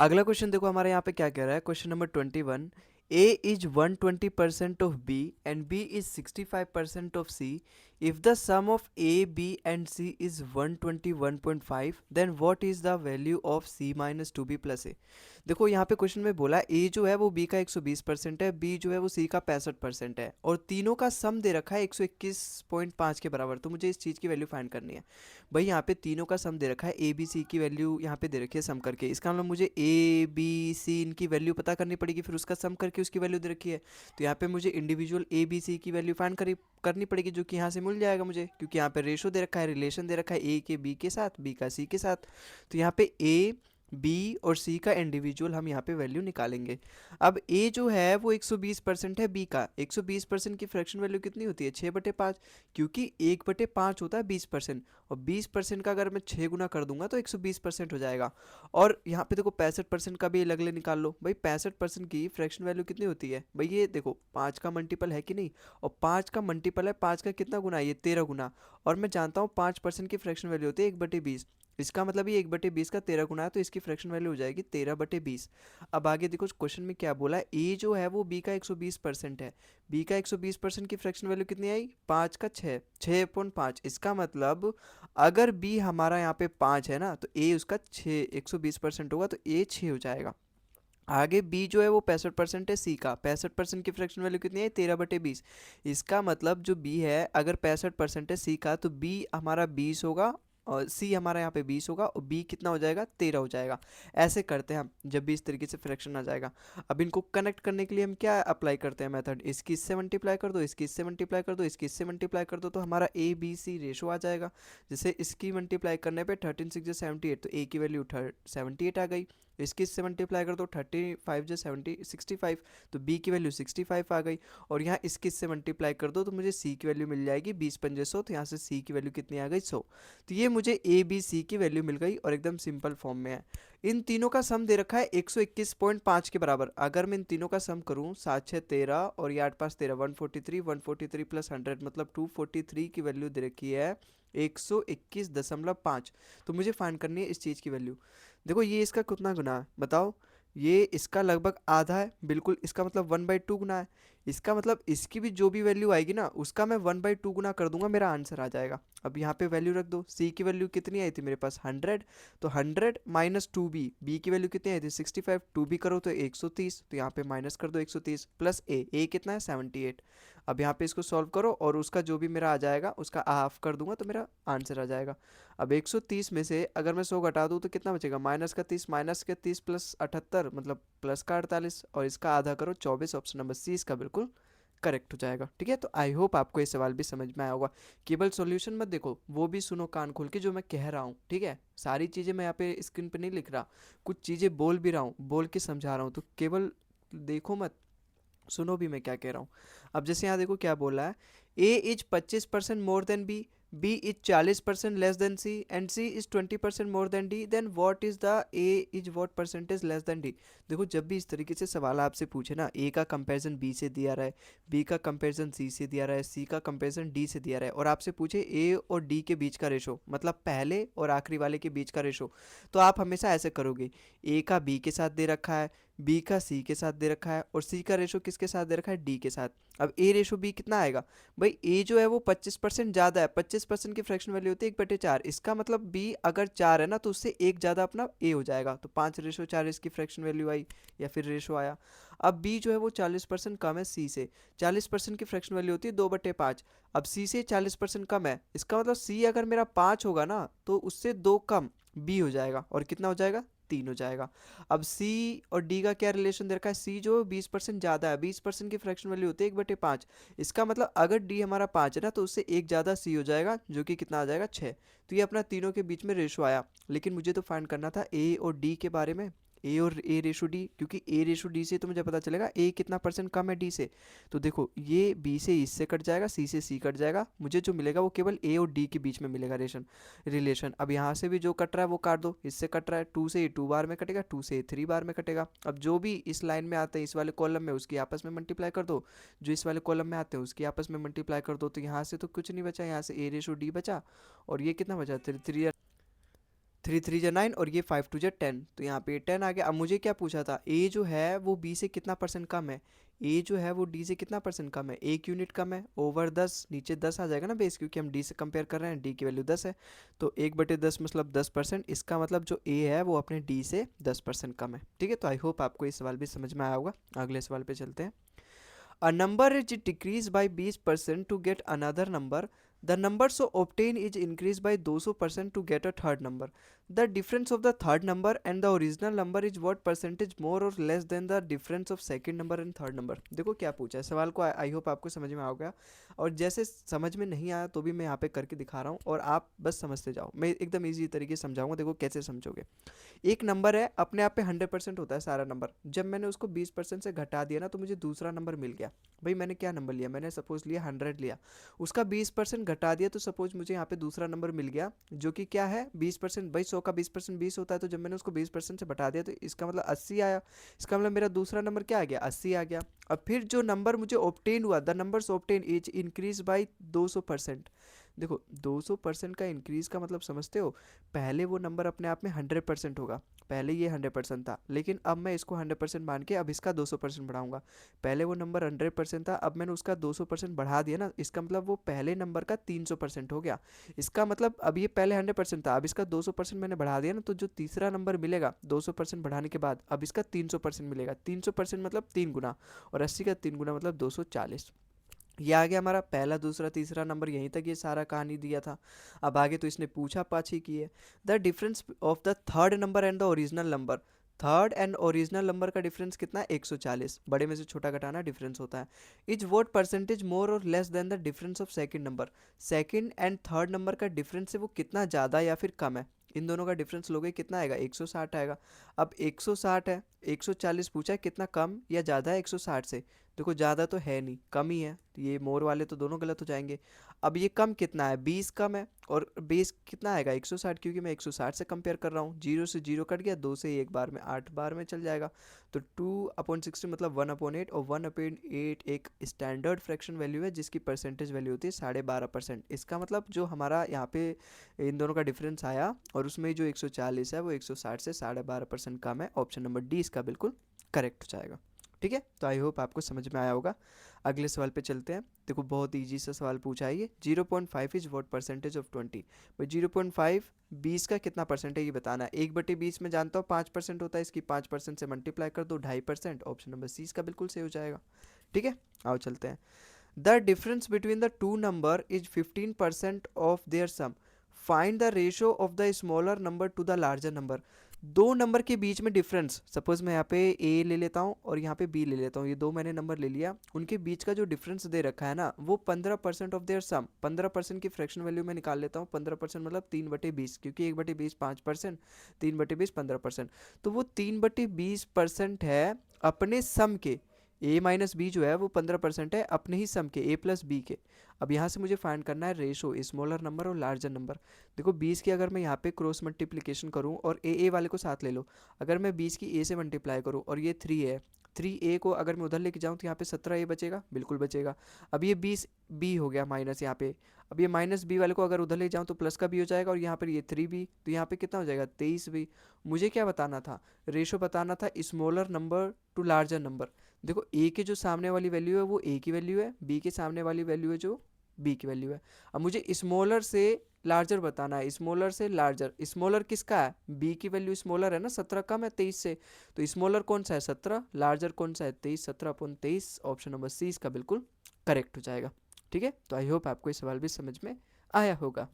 अगला क्वेश्चन देखो हमारे यहाँ पे क्या कह रहा है। Question number 21, A is 120% of B and B is 65% of C. If the sum of A B and C is 121.5 then what is the value of C minus two B plus A. देखो यहाँ पे question में बोला ए जो है वो B का 120% है, बी जो है वो सी का 65% है, और तीनों का सम दे रखा है 121.5 के बराबर। तो मुझे इस चीज़ की वैल्यू फाइंड करनी है। भाई यहाँ पे तीनों का सम दे रखा है, ए बी सी की वैल्यू यहाँ पे दे रखी है सम करके। इसका मतलब मुझे ए बी सी इनकी वैल्यू पता करनी पड़ेगी, फिर उसका सम करके उसकी वैल्यू दे रखी है। तो यहाँ पे मुझे इंडिविजुअल ए बी सी की वैल्यू फाइंड करनी पड़ेगी, जो कि यहाँ से मिल जाएगा मुझे, क्योंकि यहाँ पे रेशो दे रखा है, रिलेशन दे रखा है ए के बी के साथ, बी का सी के साथ। तो यहाँ पे ए बी और सी का इंडिविजुअल हम यहाँ पे वैल्यू निकालेंगे। अब ए जो है वो 120% है बी का। 120% की फ्रैक्शन वैल्यू कितनी होती है? 6/5, क्योंकि 1/5 होता है 20%, और 20% का अगर मैं 6 गुना कर दूंगा तो 120% हो जाएगा। और यहाँ पे देखो 65% का भी अलग अलग निकाल लो। भाई 65% की फ्रैक्शन वैल्यू कितनी होती है? भाई ये देखो 5 का मल्टीपल है कि नहीं, और 5 का मल्टीपल है 5 का कितना गुना है? ये 13 गुना। और मैं जानता हूँ 5% की फ्रैक्शन वैल्यू होती है 1/20। इसका मतलब ये 1/20 का 13 गुना है, तो इसकी फ्रैक्शन वैल्यू हो जाएगी 13/20। अब आगे देखो क्वेश्चन में क्या बोला है, ए जो है वो बी का 120% है। बी का 120% की फ्रैक्शन वैल्यू कितनी आई? 5 का 6.5। इसका मतलब अगर बी हमारा यहाँ पे 5 है ना, तो ए उसका 120% होगा, तो ए 6 हो जाएगा। आगे बी जो है वो 65% है सी का। 65% की फ्रैक्शन वैल्यू कितनी है? 13/20। इसका मतलब जो बी है, अगर 65% है सी का, तो बी हमारा 20 होगा, और सी हमारा यहाँ पे 20 होगा, और बी कितना हो जाएगा? 13 हो जाएगा। ऐसे करते हैं हम, जब भी इस तरीके से फ्रैक्शन आ जाएगा। अब इनको कनेक्ट करने के लिए हम क्या अप्लाई करते हैं मेथड? इसकी इससे मल्टीप्लाई कर दो, इसकी इससे मल्टीप्लाई कर दो, इसकी इससे मल्टीप्लाई कर दो, तो हमारा ए बी सी रेशो आ जाएगा। जैसे इसकी मल्टीप्लाई करने पे 13 6 78, तो ए की वैल्यू 78 आ गई। इसकी इससे मल्टीप्लाई कर दो, 35 जो 65, तो बी की वैल्यू 65 आ गई। और यहाँ इसकी इससे मल्टीप्लाई कर दो तो मुझे सी की वैल्यू मिल जाएगी 20×100, तो यहाँ से सी की वैल्यू कितनी आ गई? 100। तो ये मुझे ए बी सी की वैल्यू मिल गई, और एकदम सिंपल फॉर्म में है। इन तीनों का सम दे रखा है 121.5 के बराबर। अगर मैं इन तीनों का सम करूँ, 7 6 13 और ये 8 5 13, 143, 143 प्लस 100 मतलब 243 की वैल्यू दे रखी है 121.5। तो मुझे फाइंड करनी है इस चीज़ की वैल्यू। देखो ये इसका कितना गुना है बताओ? ये इसका लगभग आधा है, बिल्कुल। इसका मतलब 1/2 गुना है। इसका मतलब इसकी भी जो भी वैल्यू आएगी ना, उसका मैं 1/2 गुना कर दूंगा, मेरा आंसर आ जाएगा। अब यहाँ पे वैल्यू रख दो। सी की वैल्यू कितनी आई थी मेरे पास? 100। तो 100 माइनस 2b, बी की वैल्यू कितनी आई थी? 65। 2b करो तो 130, तो यहाँ पे माइनस कर दो 130, प्लस ए कितना है? 78। अब यहाँ पे इसको सॉल्व करो, और उसका जो भी मेरा आ जाएगा उसका हाफ कर दूंगा, तो मेरा आंसर आ जाएगा। अब 130 में से अगर मैं 100 घटा दूँ तो कितना बचेगा? माइनस का 30, माइनस के 30 प्लस 78 मतलब प्लस का 48, और इसका आधा करो 24। ऑप्शन नंबर सी इसका बिल्कुल करेक्ट हो जाएगा। ठीक है, तो आई होप आपको ये सवाल भी समझ में आया होगा। केवल सॉल्यूशन मत देखो, वो भी सुनो कान खोल के जो मैं कह रहा हूँ। ठीक है, सारी चीज़ें मैं यहाँ पे स्क्रीन पे नहीं लिख रहा, कुछ चीज़ें बोल भी रहा हूँ, बोल के समझा रहा हूँ, तो केवल देखो मत, सुनो भी मैं क्या कह रहा हूँ। अब जैसे यहाँ देखो क्या बोला है, A is 25% more than B, B is 40% less than C, and C is 20% more than D, then what is the A is what percentage less than D. देखो जब भी इस तरीके से सवाल आपसे पूछे ना, ए का कंपैरिजन बी से दिया रहा है, बी का कंपैरिजन सी से दिया रहा है, सी का कंपैरिजन डी से दिया रहा है, और आपसे पूछे ए और डी के बीच का रेशो, मतलब पहले और आखिरी वाले के बीच का रेशो, तो आप हमेशा ऐसे करोगे। ए का बी के साथ दे रखा है, बी का सी के साथ दे रखा है, और सी का रेशो किसके साथ दे रखा है? डी के साथ। अब ए रेशो बी कितना आएगा? भाई ए जो है वो 25% ज़्यादा है। 25% की फ्रैक्शन वैल्यू होती है 1/4। इसका मतलब बी अगर 4 है ना, तो उससे एक ज़्यादा अपना ए हो जाएगा, तो 5/4 इसकी फ्रैक्शन वैल्यू आई, या फिर रेशो आया। अब बी जो है वो 40% कम है सी से। 40% की फ्रैक्शन वैल्यू होती है 2/5। अब सी से 40% कम है, इसका मतलब सी अगर मेरा 5 होगा ना, तो उससे 2 कम बी हो जाएगा, और कितना हो जाएगा? 3 हो जाएगा। अब सी और डी का क्या रिलेशन दे रखा है? सी जो 20% ज़्यादा है, 20% की फ्रैक्शन वैल्यू होती है 1/5। इसका मतलब अगर डी हमारा 5 है ना, तो उससे एक ज़्यादा सी हो जाएगा, जो कि कितना आ जाएगा? 6। तो ये अपना तीनों के बीच में रेशो आया। लेकिन मुझे तो फाइंड करना था ए और डी के बारे में, ए और ए रेशो डी, क्योंकि ए रेशो डी से तो मुझे पता चलेगा ए कितना परसेंट कम है डी से। तो देखो ये बी से इससे कट जाएगा, सी से सी कट जाएगा, मुझे जो मिलेगा वो केवल ए और डी के बीच में मिलेगा रिलेशन। अब यहाँ से भी जो कट रहा है वो काट दो, इससे कट रहा है 2 से 2 बार में कटेगा, 2 से 3 बार में कटेगा। अब जो भी इस लाइन में आते हैं इस वाले कॉलम में, उसकी आपस में मल्टीप्लाई कर दो, जो इस वाले कॉलम में आते हैं उसकी आपस में मल्टीप्लाई कर दो। तो यहाँ से तो कुछ नहीं बचा, यहाँ से ए रेशो डी बचा, और ये कितना बचा? 3 3 3 जा 9 और ये 5 2 जा 10, तो यहाँ पे 10 आ गया। अब मुझे क्या पूछा था, ए जो है वो बी से कितना परसेंट कम है, ए जो है वो डी से कितना परसेंट कम है, 1 यूनिट कम है, ओवर 10, नीचे 10 आ जाएगा ना बेस, क्योंकि हम डी से कंपेयर कर रहे हैं, डी की वैल्यू 10 है, तो 1/10 मतलब 10%, इसका मतलब जो ए है वो अपने डी से 10% कम है। ठीक है, तो आई होप आपको ये सवाल भी समझ में आया होगा। अगले सवाल पे चलते हैं। A number is decreased by 20% to get another number. The number so obtained is increased by 200% to get a third number. The difference of the third number and the original number is what percentage more or less than the difference of second number and third number. देखो क्या पूछा है सवाल को, I hope आपको समझ में आ गया, और जैसे समझ में नहीं आया तो भी मैं यहाँ पे करके दिखा रहा हूँ और आप बस समझते जाओ। मैं एकदम इजी तरीके से समझाऊंगा, देखो कैसे समझोगे। एक नंबर है, अपने आप पे 100% होता है सारा नंबर, जब मैंने उसको 20% से घटा दिया ना तो मुझे दूसरा नंबर मिल गया। भाई मैंने क्या नंबर लिया, मैंने सपोज लिया 100 लिया, उसका 20% घटा दिया, तो सपोज मुझे यहाँ पे दूसरा नंबर मिल गया जो कि क्या है 20%। भाई 100 का 20% 20 होता है, तो जब मैंने उसको 20% से घटा दिया तो इसका मतलब 80 आया, इसका मतलब मेरा दूसरा नंबर क्या आ गया, 80 आ गया। अब फिर जो नंबर मुझे ऑब्टेन हुआ, the numbers obtain is increase by 200%। देखो 200% का इंक्रीज का मतलब समझते हो, पहले वो नंबर अपने आप में 100% होगा, पहले ये 100% था, लेकिन अब मैं इसको 100% मान के अब इसका 200% बढ़ाऊंगा। पहले वो नंबर 100% था, अब मैंने उसका 200% बढ़ा दिया ना, इसका मतलब वो पहले नंबर का 300% हो गया। इसका मतलब अब ये पहले 100% था, अब इसका 200% मैंने बढ़ा दिया ना, तो जो तीसरा नंबर मिलेगा 200% बढ़ाने के बाद अब इसका 300% मिलेगा। 300% मतलब 3 गुना, और 80 का 3 गुना मतलब 240। ये आ गया हमारा पहला दूसरा तीसरा नंबर, यहीं तक ये सारा कहानी दिया था। अब आगे तो इसने पूछा पाछी की है, the difference of the third number and the original number. Third and original number का डिफरेंस कितना है, 140, बड़े में से छोटा घटाना डिफरेंस होता है। इज वोट परसेंटेज मोर और less than the difference of second number. Second and third number का डिफरेंस है वो कितना ज़्यादा या फिर कम है, इन दोनों का डिफरेंस लोगे कितना आएगा, 160 आएगा। अब 160 है, 140 पूछा है कितना कम या ज़्यादा है 160 से, देखो ज़्यादा तो है नहीं, कम ही है, तो ये मोर वाले तो दोनों गलत हो जाएंगे। अब ये कम कितना है, 20 कम है, और बेस कितना आएगा 160, क्योंकि मैं 160 से कंपेयर कर रहा हूँ, 0 से 0 कट गया, 2 से 1 बार में 8 बार में चल जाएगा, तो 2/60 मतलब 1/8, और 1/8 एक स्टैंडर्ड फ्रैक्शन वैल्यू है जिसकी परसेंटेज वैल्यू होती है 12.5%। इसका मतलब जो हमारा यहाँ पे इन दोनों का डिफरेंस आया और उसमें जो 140 है वो 160 से 12.5% कम है, ऑप्शन नंबर डी इसका बिल्कुल करेक्ट हो जाएगा। ठीक है, तो आई होप आपको समझ में आया होगा। अगले सवाल पे चलते हैं। देखो बहुत इजी सा सवाल पूछा है ये, 0.5 इज व्हाट परसेंटेज ऑफ 20। भाई 0.5 20 का कितना परसेंट है ये बताना है। 1/20 में जानता हूँ 5% होता है, इसकी 5% से मल्टीप्लाई कर दो 2.5%, ऑप्शन नंबर सी इसका बिल्कुल सही हो जाएगा। ठीक है, आओ चलते हैं। The difference between the two number is 15% of their sum. Find the ratio of the smaller number to the larger number. दो नंबर के बीच में डिफरेंस, सपोज मैं यहाँ पे ए ले लेता हूँ और यहाँ पे बी ले लेता हूँ, ये दो मैंने नंबर ले लिया, उनके बीच का जो डिफरेंस दे रखा है ना वो 15% ऑफ देयर सम। 15% की फ्रैक्शन वैल्यू मैं निकाल लेता हूँ, 15% मतलब 3/20, क्योंकि 1/20 5%, 3/20 15%, तो वो 3/20% है अपने सम के। ए माइनस बी जो है वो 15% है अपने ही सम के, ए प्लस बी के। अब यहाँ से मुझे फाइंड करना है रेशो स्मॉलर नंबर और लार्जर नंबर। देखो 20 की अगर मैं यहाँ पे क्रॉस मल्टीप्लिकेशन करूँ और ए वाले को साथ ले लो, अगर मैं 20 की ए से मल्टीप्लाई करूँ और ये 3 है, 3a को अगर मैं उधर लेके जाऊँ तो यहाँ पे 17a बचेगा, बिल्कुल बचेगा। अब ये 20b हो गया माइनस यहाँ पे, अब ये माइनस बी वाले को अगर उधर ले जाऊँ तो प्लस का भी हो जाएगा, और यहाँ पर ये 3b, तो यहाँ पे कितना हो जाएगा 23b। मुझे क्या बताना था, रेशो बताना था smaller number to larger number. देखो ए के जो सामने वाली वैल्यू है वो ए की वैल्यू है, बी के सामने वाली वैल्यू है जो बी की वैल्यू है। अब मुझे स्मॉलर से लार्जर बताना है, स्मॉलर से लार्जर। स्मॉलर किसका है, बी की वैल्यू स्मॉलर है ना, 17 कम है 23 से, तो स्मॉलर कौन सा है 17, लार्जर कौन सा है 23, 17/23, ऑप्शन नंबर सी इसका बिल्कुल करेक्ट हो जाएगा। ठीक है, तो आई होप आपको ये सवाल भी समझ में आया होगा।